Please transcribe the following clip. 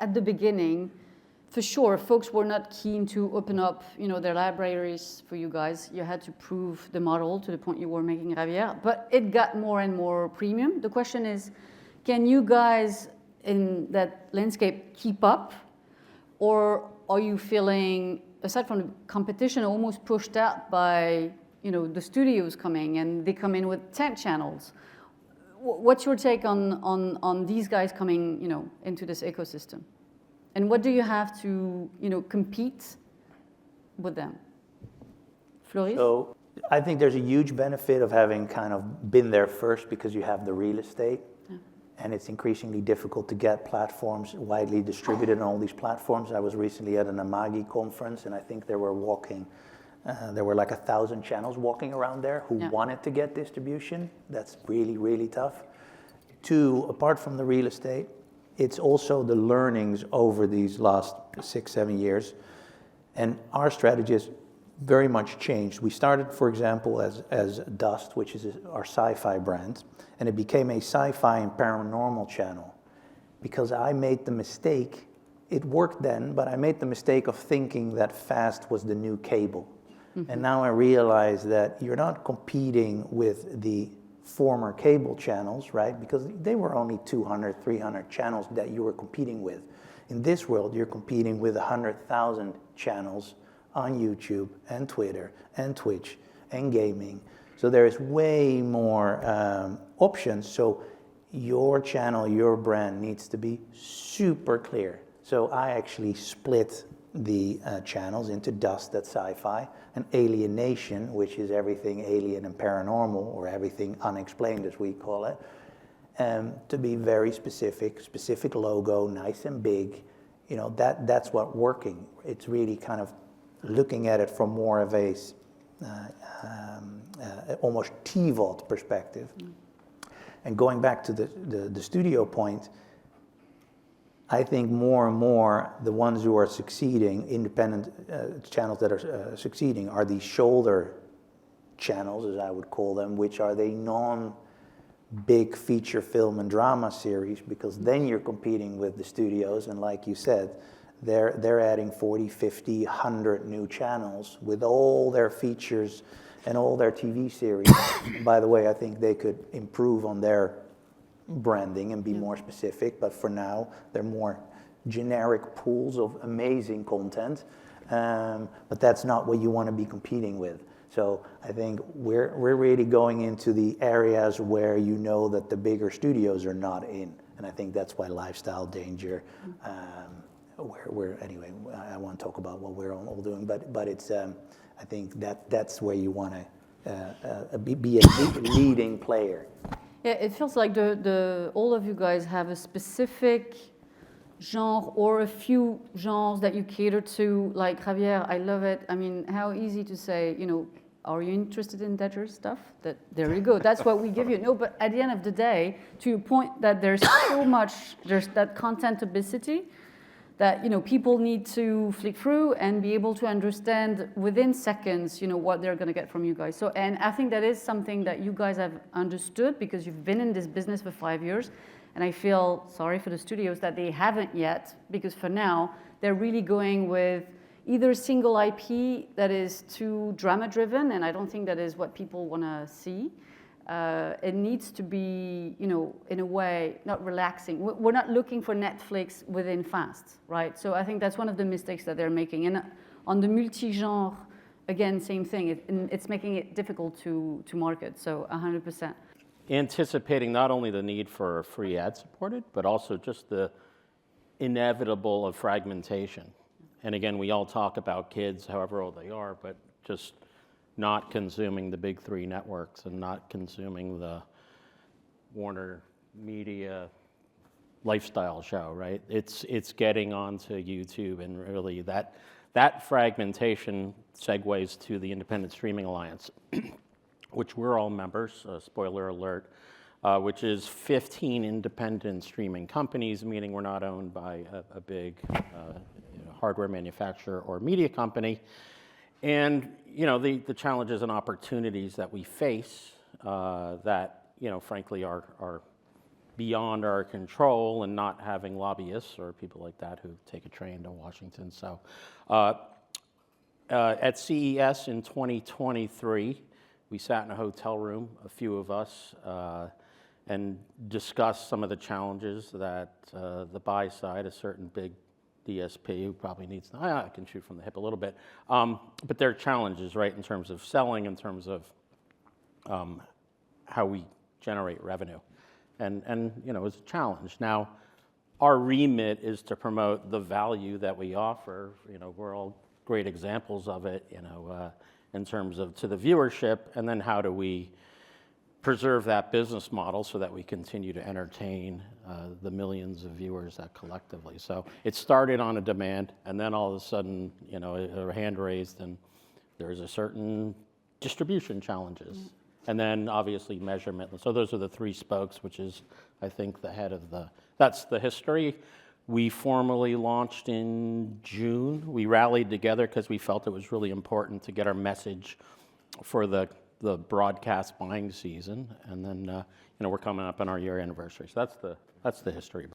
at the beginning, for sure, folks were not keen to open up, their libraries for you guys. You had to prove the model to the point you were making, Javier. But it got more and more premium. The question is, can you guys in that landscape keep up? Or are you feeling, aside from the competition, almost pushed out by, the studios coming and they come in with 10 channels? What's your take on these guys coming, into this ecosystem? And what do you have to, compete with them? Floris? So I think there's a huge benefit of having kind of been there first because you have the real estate. Yeah. And it's increasingly difficult to get platforms widely distributed on all these platforms. I was recently at an Amagi conference, and I think there were like 1,000 channels walking around there who wanted to get distribution. That's really, really tough. Two, apart from the real estate, it's also the learnings over these last 6-7 years. And our strategy has very much changed. We started, for example, as Dust, which is our sci-fi brand, and it became a sci-fi and paranormal channel because I made the mistake, it worked then, but I made the mistake of thinking that fast was the new cable. Mm-hmm. And now I realize that you're not competing with the former cable channels, right? Because they were only 200, 300 channels that you were competing with. In this world, you're competing with 100,000 channels on YouTube and Twitter and Twitch and gaming. So there is way more options. So your channel, your brand needs to be super clear. So I actually split the channels into Dust, that's sci-fi, and Alienation, which is everything alien and paranormal, or everything unexplained as we call it, to be very specific logo, nice and big. That's what working. It's really kind of looking at it from more of a almost TVOD perspective. Mm. And going back to the studio point, I think more and more the ones who are succeeding, independent channels that are succeeding, are these shoulder channels, as I would call them, which are the non-big feature film and drama series, because then you're competing with the studios, and like you said, they're adding 40, 50, 100 new channels with all their features and all their TV series. And by the way, I think they could improve on their branding and be more specific, but for now they're more generic pools of amazing content, but that's not what you want to be competing with. So I think we're really going into the areas where that the bigger studios are not in, and I think that's why Lifestyle Danger, anyway, I won't talk about what we're all doing, but it's I think that's where you want to be a leading player. Yeah, it feels like all of you guys have a specific genre or a few genres that you cater to. Like Javier, I love it. I mean, how easy to say, are you interested in Dodger stuff? There you go. That's what we give you. No, but at the end of the day, to your point that there's that content obesity that people need to flick through and be able to understand within seconds what they're going to get from you guys. So, and I think that is something that you guys have understood because you've been in this business for 5 years, and I feel sorry for the studios that they haven't yet, because for now they're really going with either single IP that is too drama driven, and I don't think that is what people want to see. It needs to be, in a way, not relaxing. We're not looking for Netflix within fast, right? So I think that's one of the mistakes that they're making. And on the multi-genre, again, same thing. It's making it difficult to market, so 100%. Anticipating not only the need for free ad-supported, but also just the inevitable of fragmentation. And again, we all talk about kids, however old they are, but just not consuming the big three networks and not consuming the Warner Media lifestyle show, right? It's getting onto YouTube, and really that fragmentation segues to the Independent Streaming Alliance, which we're all members, spoiler alert, which is 15 independent streaming companies, meaning we're not owned by a big hardware manufacturer or media company. And the challenges and opportunities that we face that frankly are beyond our control and not having lobbyists or people like that who take a train to Washington. So at CES in 2023, we sat in a hotel room, a few of us, and discussed some of the challenges that the buy side, a certain big DSP who probably needs, I can shoot from the hip a little bit, but there are challenges, right, in terms of selling, in terms of how we generate revenue. And you know, it's a challenge. Now, our remit is to promote the value that we offer. You know, we're all great examples of it, you know, in terms of to the viewership, and then how do we preserve that business model so that we continue to entertain the millions of viewers that collectively. So it started on a demand, and then all of a sudden, you know, a hand raised, and there's a certain distribution challenges. And then obviously measurement. So those are the three spokes, which is, I think, the head of that's the history. We formally launched in June. We rallied together because we felt it was really important to get our message for the broadcast buying season. And then, you know, we're coming up on our year anniversary. So that's the history